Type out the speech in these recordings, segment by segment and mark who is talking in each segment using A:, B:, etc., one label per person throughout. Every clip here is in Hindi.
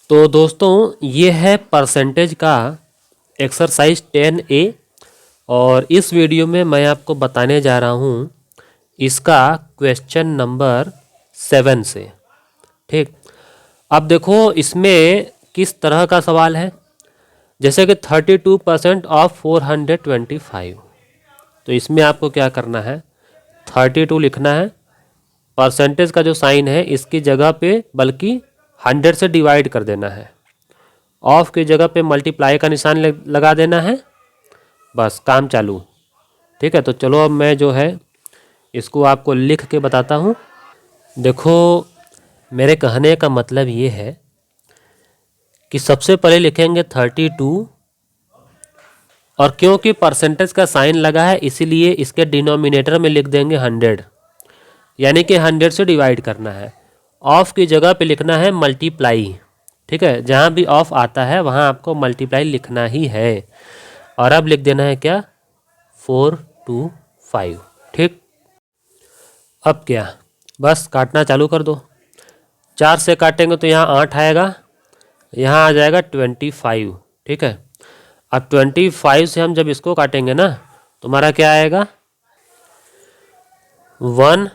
A: तो दोस्तों ये है परसेंटेज का एक्सरसाइज 10A और इस वीडियो में मैं आपको बताने जा रहा हूँ इसका क्वेश्चन नंबर 7 से। ठीक, अब देखो इसमें किस तरह का सवाल है। जैसे कि 32% ऑफ 425, तो इसमें आपको क्या करना है, 32 लिखना है, परसेंटेज का जो साइन है इसकी जगह पे बल्कि 100 से डिवाइड कर देना है, ऑफ की जगह पे मल्टीप्लाई का निशान लगा देना है, बस काम चालू। ठीक है, तो चलो अब मैं जो है इसको आपको लिख के बताता हूँ। देखो मेरे कहने का मतलब ये है कि सबसे पहले लिखेंगे 32 और क्योंकि परसेंटेज का साइन लगा है इसीलिए इसके डिनोमिनेटर में लिख देंगे 100, यानी कि 100 से डिवाइड करना है। ऑफ की जगह पे लिखना है मल्टीप्लाई। ठीक है, जहाँ भी ऑफ आता है वहाँ आपको मल्टीप्लाई लिखना ही है। और अब लिख देना है क्या, 425। ठीक, अब क्या, बस काटना चालू कर दो। 4 से काटेंगे तो यहाँ 8 आएगा, यहाँ आ जाएगा 25। ठीक है, अब 25 से हम जब इसको काटेंगे ना तो हमारा क्या आएगा, 1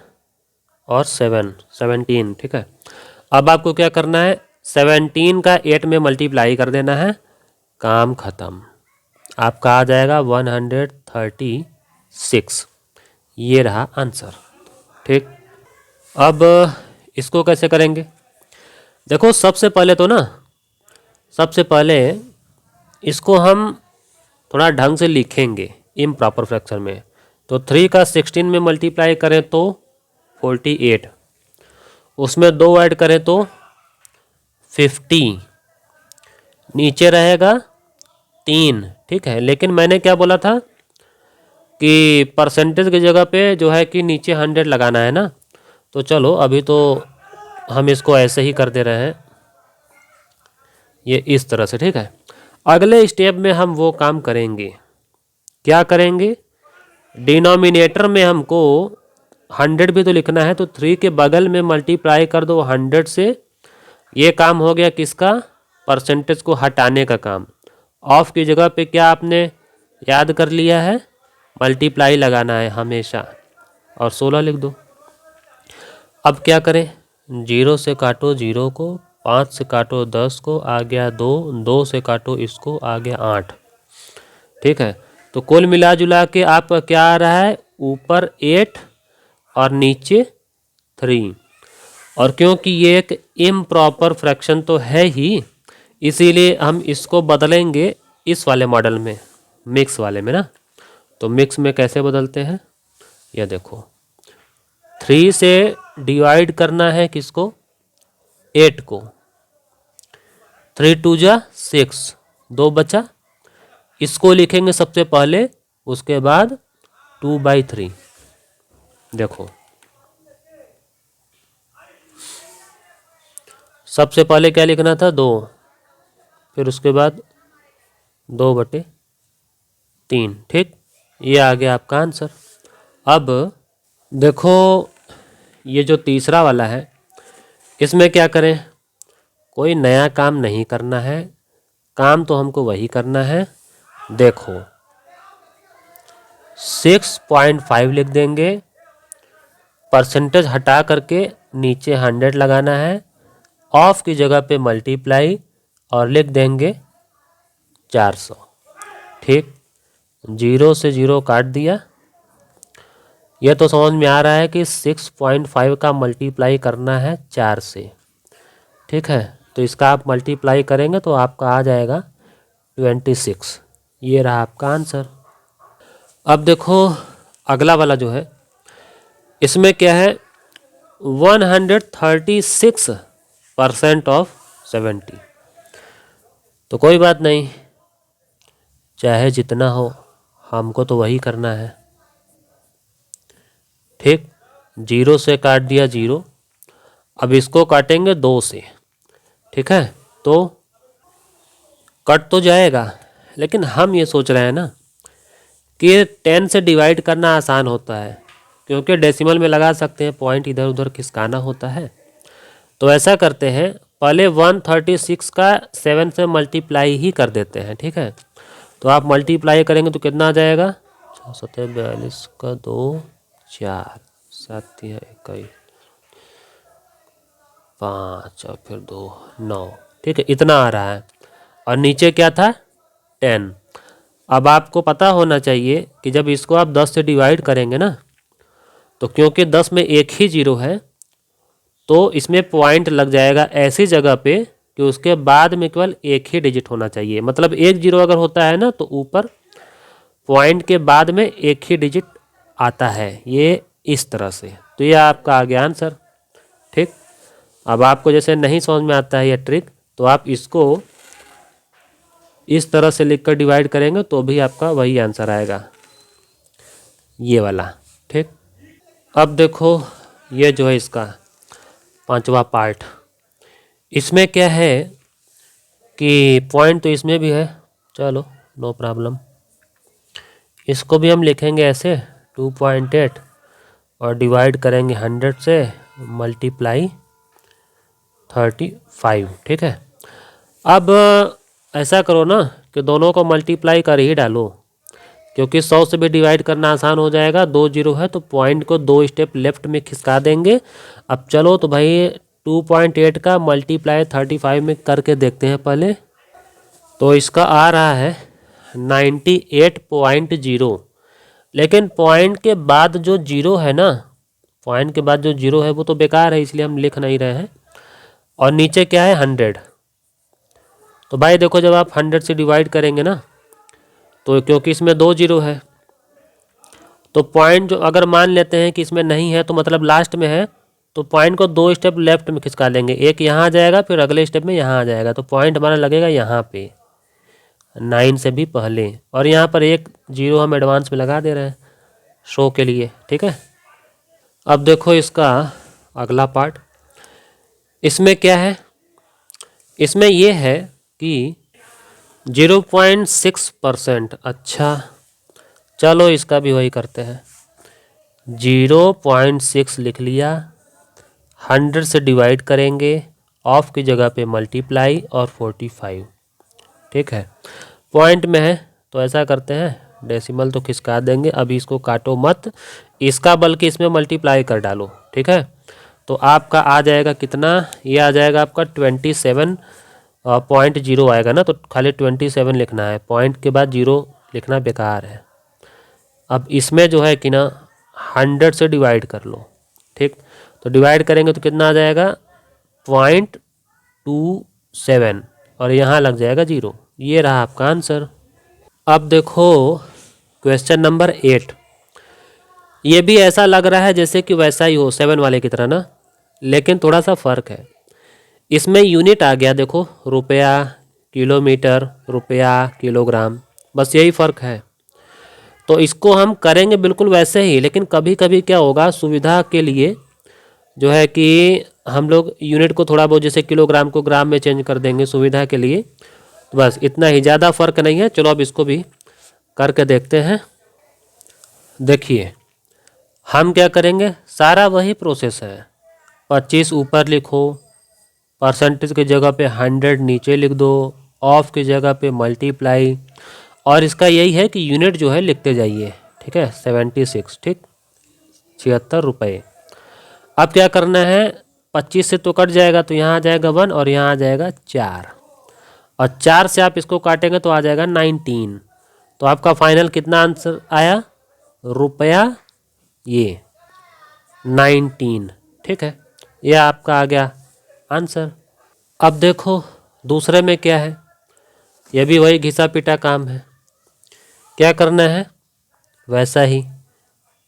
A: और 17। ठीक है, अब आपको क्या करना है, 17 का 8 में मल्टीप्लाई कर देना है, काम खत्म। आपका आ जाएगा 136। ये रहा आंसर। ठीक, अब इसको कैसे करेंगे, देखो सबसे पहले इसको हम थोड़ा ढंग से लिखेंगे इम्प्रॉपर फ्रैक्शन में। तो 3 का 16 में मल्टीप्लाई करें तो 48, उसमें 2 ऐड करें तो 50, नीचे रहेगा 3। ठीक है, लेकिन मैंने क्या बोला था कि परसेंटेज की जगह पे जो है कि नीचे 100 लगाना है ना। तो चलो अभी तो हम इसको ऐसे ही कर दे रहे हैं, ये इस तरह से। ठीक है, अगले स्टेप में हम वो काम करेंगे, क्या करेंगे, डिनोमिनेटर में हमको 100 भी तो लिखना है, तो 3 के बगल में मल्टीप्लाई कर दो 100 से। ये काम हो गया किसका, परसेंटेज को हटाने का काम। ऑफ की जगह पे क्या आपने याद कर लिया है, मल्टीप्लाई लगाना है हमेशा, और 16 लिख दो। अब क्या करें, 0 से काटो 0 को, 5 से काटो 10 को, आ गया 2, 2 से काटो इसको, आ गया 8। ठीक है, तो कुल मिला जुला के आपका क्या आ रहा है, ऊपर 8 और नीचे 3। और क्योंकि ये एक इम्प्रॉपर फ्रैक्शन तो है ही, इसीलिए हम इसको बदलेंगे इस वाले मॉडल में, मिक्स वाले में ना। तो मिक्स में कैसे बदलते हैं, ये देखो, 3 से डिवाइड करना है किसको, 8 को, 3 2 जा 6, 2 बचा, इसको लिखेंगे सबसे पहले, उसके बाद 2/3। देखो सबसे पहले क्या लिखना था, 2, फिर उसके बाद 2/3। ठीक, ये आ गया आपका आंसर। अब देखो ये जो तीसरा वाला है, इसमें क्या करें, कोई नया काम नहीं करना है, काम तो हमको वही करना है। देखो 6.5 लिख देंगे, परसेंटेज हटा करके नीचे 100 लगाना है, ऑफ की जगह पे मल्टीप्लाई और लिख देंगे 400। ठीक, 0 से 0 काट दिया। यह तो समझ में आ रहा है कि 6.5 का मल्टीप्लाई करना है 4 से। ठीक है, तो इसका आप मल्टीप्लाई करेंगे तो आपका आ जाएगा 26। ये रहा आपका आंसर। अब देखो अगला वाला जो है, इसमें क्या है, 136% ऑफ 70। तो कोई बात नहीं, चाहे जितना हो हमको तो वही करना है। ठीक, 0 से काट दिया 0, अब इसको काटेंगे 2 से। ठीक है, तो कट तो जाएगा, लेकिन हम ये सोच रहे हैं ना कि 10 से डिवाइड करना आसान होता है, क्योंकि डेसिमल में लगा सकते हैं, पॉइंट इधर उधर खिसकाना होता है। तो ऐसा करते हैं, पहले 136 का 7 से मल्टीप्लाई ही कर देते हैं, ठीक है। तो आप मल्टीप्लाई करेंगे तो कितना आ जाएगा, 642 का 2 4 7 21 5 और फिर 2 9, ठीक है, इतना आ रहा है। और नीचे क्या था 10। अब आपको पता होना चाहिए कि जब इसको आप 10 से डिवाइड करेंगे ना, तो क्योंकि 10 में एक ही जीरो है तो इसमें पॉइंट लग जाएगा ऐसी जगह पे कि उसके बाद में केवल एक ही डिजिट होना चाहिए। मतलब एक जीरो अगर होता है ना तो ऊपर पॉइंट के बाद में एक ही डिजिट आता है, ये इस तरह से। तो ये आपका आ गया आंसर, ठीक। अब आपको जैसे नहीं समझ में आता है ये ट्रिक, तो आप इसको इस तरह से लिखकर डिवाइड करेंगे तो भी आपका वही आंसर आएगा, ये वाला, ठीक। अब देखो ये जो है इसका पांचवा पार्ट, इसमें क्या है कि पॉइंट तो इसमें भी है, चलो नो प्रॉब्लम। इसको भी हम लिखेंगे ऐसे 2.8 और डिवाइड करेंगे 100 से, मल्टीप्लाई 35, ठीक है। अब ऐसा करो ना कि दोनों को मल्टीप्लाई कर ही डालो, क्योंकि 100 से भी डिवाइड करना आसान हो जाएगा। 2 जीरो है तो पॉइंट को 2 स्टेप लेफ्ट में खिसका देंगे। अब चलो तो भाई 2.8 का मल्टीप्लाई 35 में करके देखते हैं पहले। तो इसका आ रहा है 98.0, लेकिन पॉइंट के बाद जो जीरो है ना, पॉइंट के बाद जो जीरो है वो तो बेकार है, इसलिए हम लिख नहीं रहे हैं। और नीचे क्या है 100। तो भाई देखो जब आप 100 से डिवाइड करेंगे ना, तो क्योंकि इसमें 2 जीरो है तो पॉइंट जो अगर मान लेते हैं कि इसमें नहीं है तो मतलब लास्ट में है, तो पॉइंट को 2 स्टेप लेफ्ट में खिसका लेंगे। एक यहाँ आ जाएगा फिर अगले स्टेप में यहाँ आ जाएगा, तो पॉइंट हमारा लगेगा यहाँ पे 9 से भी पहले। और यहाँ पर एक जीरो हम एडवांस में लगा दे रहे हैं शो के लिए, ठीक है। अब देखो इसका अगला पार्ट, इसमें क्या है, इसमें ये है कि 0.6%। अच्छा चलो इसका भी वही करते हैं, 0.6 लिख लिया, 100 से डिवाइड करेंगे, ऑफ की जगह पे मल्टीप्लाई और 45, ठीक है। पॉइंट में है तो ऐसा करते हैं डेसिमल तो खिसका देंगे, अभी इसको काटो मत, इसका बल्कि इसमें मल्टीप्लाई कर डालो, ठीक है। तो आपका आ जाएगा कितना, ये आ जाएगा आपका 27.0 आएगा ना, तो खाली 27 लिखना है, पॉइंट के बाद जीरो लिखना बेकार है। अब इसमें जो है कि ना 100 से डिवाइड कर लो, ठीक। तो डिवाइड करेंगे तो कितना आ जाएगा 0.27 और यहाँ लग जाएगा जीरो। ये रहा आपका आंसर। अब देखो क्वेश्चन नंबर 8, ये भी ऐसा लग रहा है जैसे कि वैसा ही हो 7 वाले की तरह ना, लेकिन थोड़ा सा फ़र्क है। इसमें यूनिट आ गया, देखो रुपया, किलोमीटर, रुपया, किलोग्राम, बस यही फ़र्क है। तो इसको हम करेंगे बिल्कुल वैसे ही, लेकिन कभी कभी क्या होगा सुविधा के लिए जो है कि हम लोग यूनिट को थोड़ा बहुत जैसे किलोग्राम को ग्राम में चेंज कर देंगे सुविधा के लिए, तो बस इतना ही, ज़्यादा फ़र्क नहीं है। चलो अब इसको भी करके देखते हैं। देखिए हम क्या करेंगे, सारा वही प्रोसेस है। 25 ऊपर लिखो, परसेंटेज की जगह पे 100 नीचे लिख दो, ऑफ की जगह पे मल्टीप्लाई, और इसका यही है कि यूनिट जो है लिखते जाइए, ठीक है। 76, ठीक, 76 रुपये। अब क्या करना है, 25 से तो कट जाएगा तो यहाँ आ जाएगा 1 और यहाँ आ जाएगा 4, और 4 से आप इसको काटेंगे तो आ जाएगा 19। तो आपका फाइनल कितना आंसर आया, रुपया ये 19, ठीक है। ये आपका आ गया आंसर। अब देखो दूसरे में क्या है, ये भी वही घिसा पिटा काम है। क्या करना है, वैसा ही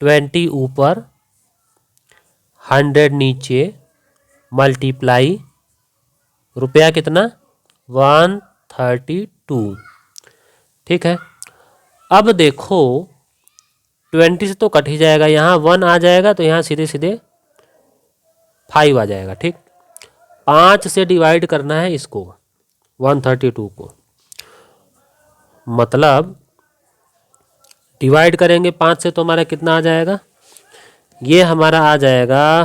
A: 20 ऊपर, 100 नीचे, मल्टीप्लाई, रुपया कितना 132, ठीक है। अब देखो 20 से तो कट ही जाएगा, यहाँ 1 आ जाएगा तो यहाँ सीधे सीधे 5 आ जाएगा, ठीक। 5 से डिवाइड करना है इसको 132 को, मतलब डिवाइड करेंगे 5 से तो हमारा कितना आ जाएगा, ये हमारा आ जाएगा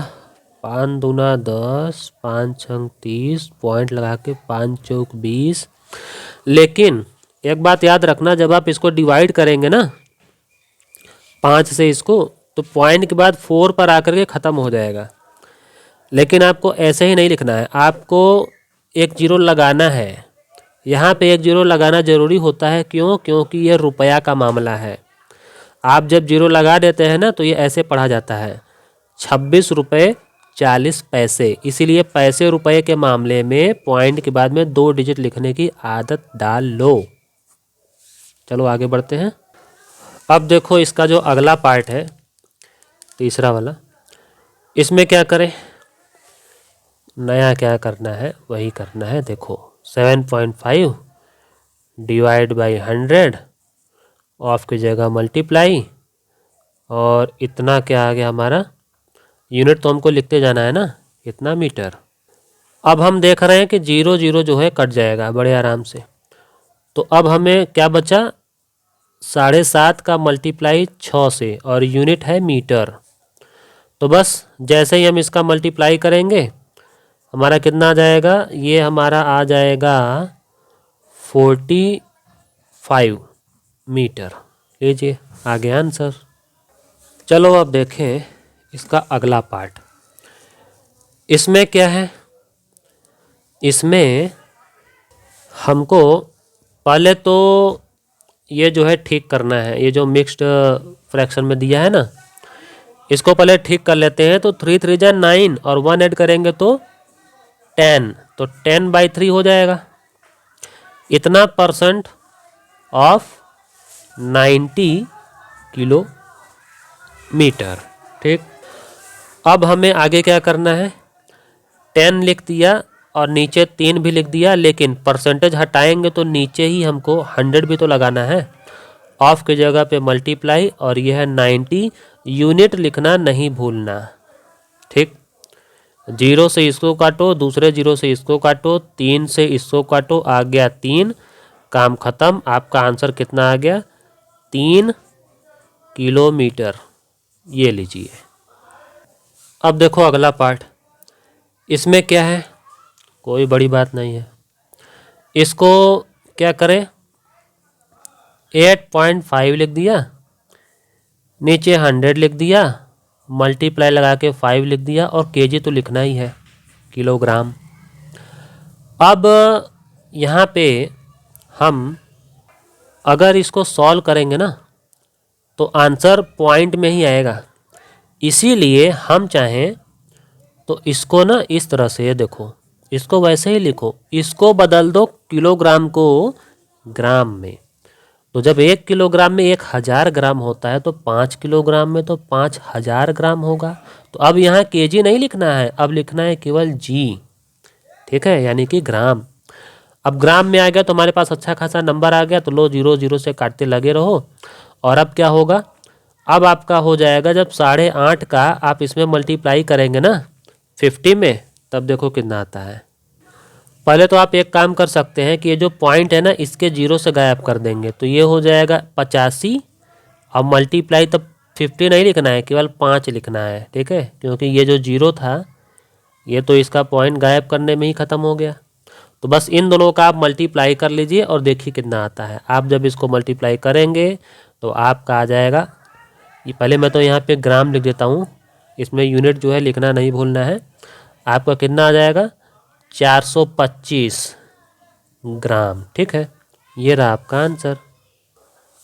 A: 5 दूना 10, 5 छंग 30, पॉइंट लगा के 5 चौक 20। लेकिन एक बात याद रखना, जब आप इसको डिवाइड करेंगे ना 5 से इसको, तो पॉइंट के बाद 4 पर आकर के ख़त्म हो जाएगा। लेकिन आपको ऐसे ही नहीं लिखना है, आपको एक जीरो लगाना है। यहाँ पे एक जीरो लगाना ज़रूरी होता है, क्यों? क्योंकि ये रुपया का मामला है। आप जब जीरो लगा देते हैं ना तो ये ऐसे पढ़ा जाता है 26 रुपये 40 पैसे। इसीलिए पैसे रुपए के मामले में पॉइंट के बाद में 2 डिजिट लिखने की आदत डाल लो। चलो आगे बढ़ते हैं। अब देखो इसका जो अगला पार्ट है, तीसरा वाला, इसमें क्या करें? नया क्या करना है वही करना है। देखो 7.5 डिवाइड बाई 100, ऑफ की जगह मल्टीप्लाई, और इतना क्या आ गया हमारा, यूनिट तो हमको लिखते जाना है ना, इतना मीटर। अब हम देख रहे हैं कि 0 0 जो है कट जाएगा बड़े आराम से। तो अब हमें क्या बचा? 7.5 का मल्टीप्लाई 6 से, और यूनिट है मीटर। तो बस जैसे ही हम इसका मल्टीप्लाई करेंगे हमारा कितना आ जाएगा? ये हमारा आ जाएगा 45 मीटर। लीजिए आ गया आंसर। चलो अब देखें इसका अगला पार्ट। इसमें क्या है? इसमें हमको पहले तो ये जो है ठीक करना है। ये जो मिक्स्ड फ्रैक्शन में दिया है ना, इसको पहले ठीक कर लेते हैं। तो 3 3 जा 9 और 1 ऐड करेंगे तो 10, तो 10/3 हो जाएगा। इतना परसेंट ऑफ 90 किलोमीटर। ठीक, अब हमें आगे क्या करना है? 10 लिख दिया और नीचे 3 भी लिख दिया, लेकिन परसेंटेज हटाएंगे तो नीचे ही हमको 100 भी तो लगाना है। ऑफ की जगह पे मल्टीप्लाई, और यह है 90। यूनिट लिखना नहीं भूलना। ठीक, 0 से इसको काटो, दूसरे 0 से इसको काटो, 3 से इसको काटो, आ गया 3, काम खत्म। आपका आंसर कितना आ गया? 3 किलोमीटर। ये लीजिए। अब देखो अगला पार्ट। इसमें क्या है? कोई बड़ी बात नहीं है। इसको क्या करें? 8.5 लिख दिया, नीचे 100 लिख दिया, मल्टीप्लाई लगा के 5 लिख दिया, और केजी तो लिखना ही है, किलोग्राम। अब यहाँ पे हम अगर इसको सॉल्व करेंगे ना तो आंसर पॉइंट में ही आएगा। इसीलिए हम चाहें तो इसको ना इस तरह से, देखो इसको वैसे ही लिखो, इसको बदल दो किलोग्राम को ग्राम में। तो जब 1 किलोग्राम में 1000 ग्राम होता है तो 5 किलोग्राम में तो 5000 ग्राम होगा। तो अब यहाँ केजी नहीं लिखना है, अब लिखना है केवल जी। ठीक है, यानी कि ग्राम। अब ग्राम में आ गया तो हमारे पास अच्छा खासा नंबर आ गया। तो लो 0 0 से काटते लगे रहो। और अब क्या होगा? अब आपका हो जाएगा, जब 8.5 का आप इसमें मल्टीप्लाई करेंगे ना 50 में, तब देखो कितना आता है। पहले तो आप एक काम कर सकते हैं कि ये जो पॉइंट है ना, इसके 0 से गायब कर देंगे, तो ये हो जाएगा 85। अब मल्टीप्लाई तब 50 नहीं लिखना है, केवल 5 लिखना है। ठीक है, क्योंकि ये जो 0 था ये तो इसका पॉइंट गायब करने में ही ख़त्म हो गया। तो बस इन दोनों का आप मल्टीप्लाई कर लीजिए और देखिए कितना आता है। आप जब इसको मल्टीप्लाई करेंगे तो आपका आ जाएगा, ये पहले मैं तो यहाँ पे ग्राम लिख देता हूँ, इसमें यूनिट जो है लिखना नहीं भूलना है। आपका कितना आ जाएगा? 425 ग्राम। ठीक है, ये रहा आपका आंसर।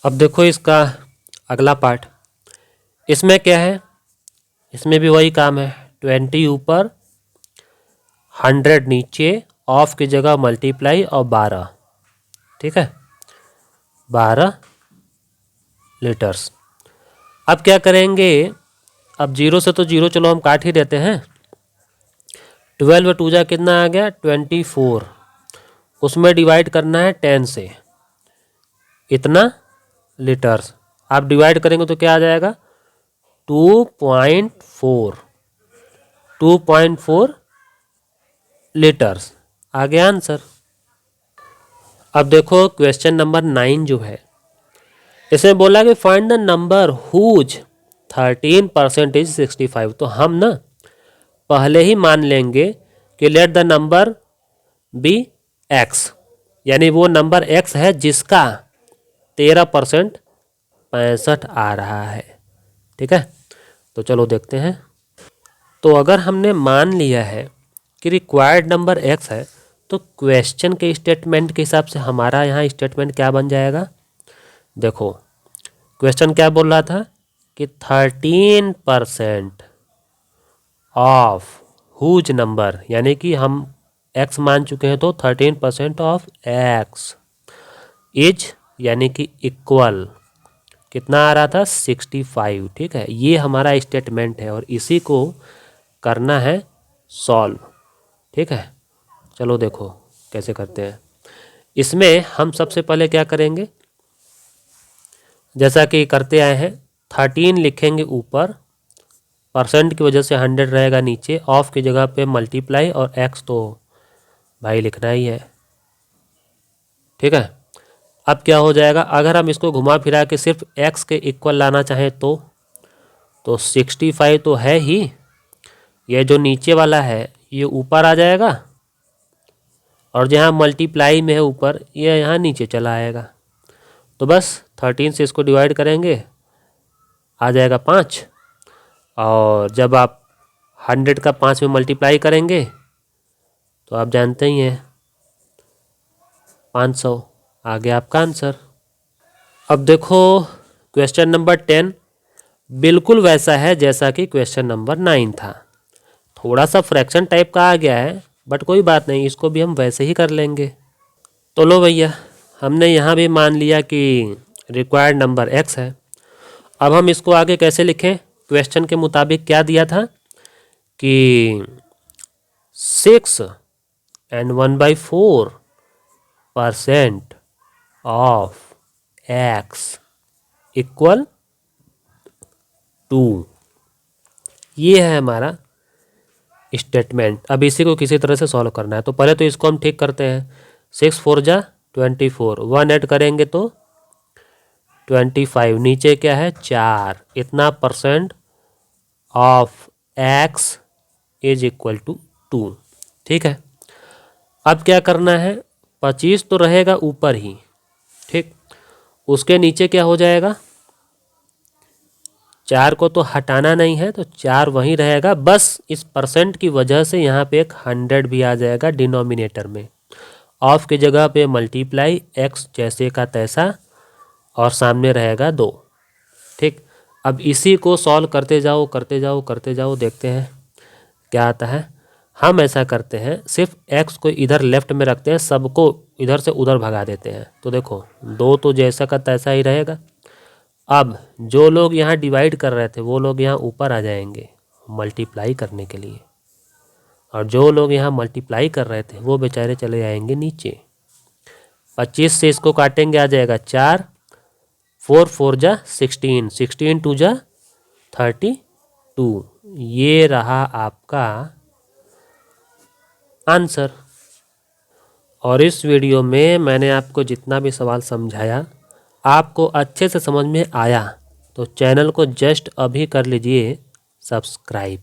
A: अब देखो इसका अगला पार्ट। इसमें क्या है? इसमें भी वही काम है, 20 ऊपर 100 नीचे, ऑफ की जगह मल्टीप्लाई और 12। ठीक है, 12 लीटर्स। अब क्या करेंगे? अब 0 से तो 0 चलो हम काट ही देते हैं। 12 2 जा कितना आ गया? 24। उसमें डिवाइड करना है 10 से, इतना लीटर्स। आप डिवाइड करेंगे तो क्या आ जाएगा? 2.4 लीटर्स। आ गया आंसर। अब देखो क्वेश्चन नंबर 9 जो है, इसमें बोला कि find the number whose 13% is 65। तो हम ना पहले ही मान लेंगे कि let the number be X, यानी वो नंबर एक्स है जिसका 13% 65 आ रहा है। ठीक है, तो चलो देखते हैं। तो अगर हमने मान लिया है कि रिक्वायर्ड नंबर एक्स है, तो क्वेश्चन के स्टेटमेंट के हिसाब से हमारा यहाँ स्टेटमेंट क्या बन जाएगा। देखो क्वेश्चन क्या बोल रहा था कि 13% ऑफ हुज नंबर, यानी कि हम एक्स मान चुके हैं तो 13% ऑफ एक्स इज, यानी कि इक्वल कितना आ रहा था 65। ठीक है, ये हमारा स्टेटमेंट है और इसी को करना है सॉल्व। ठीक है, चलो देखो कैसे करते हैं। इसमें हम सबसे पहले क्या करेंगे, जैसा कि करते आए हैं, 13 लिखेंगे ऊपर, परसेंट की वजह से 100 रहेगा नीचे, ऑफ की जगह पे मल्टीप्लाई और एक्स तो भाई लिखना ही है। ठीक है, अब क्या हो जाएगा, अगर हम इसको घुमा फिरा के सिर्फ एक्स के इक्वल लाना चाहें तो 65 तो है ही, ये जो नीचे वाला है ये ऊपर आ जाएगा और जहाँ मल्टीप्लाई में है ऊपर, ये यहाँ नीचे चला आएगा। तो बस 13 से इसको डिवाइड करेंगे, आ जाएगा 5, और जब आप 100 का 5 में मल्टीप्लाई करेंगे तो आप जानते ही हैं 500, आ गया आपका आंसर। अब देखो क्वेश्चन नंबर 10 बिल्कुल वैसा है जैसा कि क्वेश्चन नंबर 9 था, थोड़ा सा फ्रैक्शन टाइप का आ गया है, बट कोई बात नहीं, इसको भी हम वैसे ही कर लेंगे। तो लो भैया, हमने यहाँ भी मान लिया कि रिक्वायर्ड नंबर एक्स है। अब हम इसको आगे कैसे लिखें, क्वेश्चन के मुताबिक क्या दिया था कि 6 and 1/4% ऑफ एक्स इक्वल 2, ये है हमारा स्टेटमेंट। अब इसी को किसी तरह से सॉल्व करना है, तो पहले तो इसको हम ठीक करते हैं। 6 4 जा 24, 1 ऐड करेंगे तो 25, नीचे क्या है 4, इतना percent of X is equal to 2। ठीक है, अब क्या करना है, 25 तो रहेगा ऊपर ही, ठीक, उसके नीचे क्या हो जाएगा, 4 को तो हटाना नहीं है तो 4 वहीं रहेगा, बस इस परसेंट की वजह से यहाँ पे एक 100 भी आ जाएगा डिनोमिनेटर में, ऑफ की जगह पे मल्टीप्लाई एक्स जैसे का तैसा और सामने रहेगा 2। ठीक, अब इसी को सॉल्व करते जाओ करते जाओ करते जाओ, देखते हैं क्या आता है। हम ऐसा करते हैं, सिर्फ एक्स को इधर लेफ्ट में रखते हैं, सबको इधर से उधर भगा देते हैं, तो देखो 2 तो जैसा का तैसा ही रहेगा। अब जो लोग यहाँ डिवाइड कर रहे थे वो लोग यहाँ ऊपर आ जाएंगे मल्टीप्लाई करने के लिए, और जो लोग यहाँ मल्टीप्लाई कर रहे थे वो बेचारे चले आएंगे नीचे। 25 से इसको काटेंगे, आ जाएगा 4, 4 4 जा 16, 16 2 जा 32, ये रहा आपका आंसर। और इस वीडियो में मैंने आपको जितना भी सवाल समझाया आपको अच्छे से समझ में आया, तो चैनल को जस्ट अभी कर लीजिए सब्सक्राइब।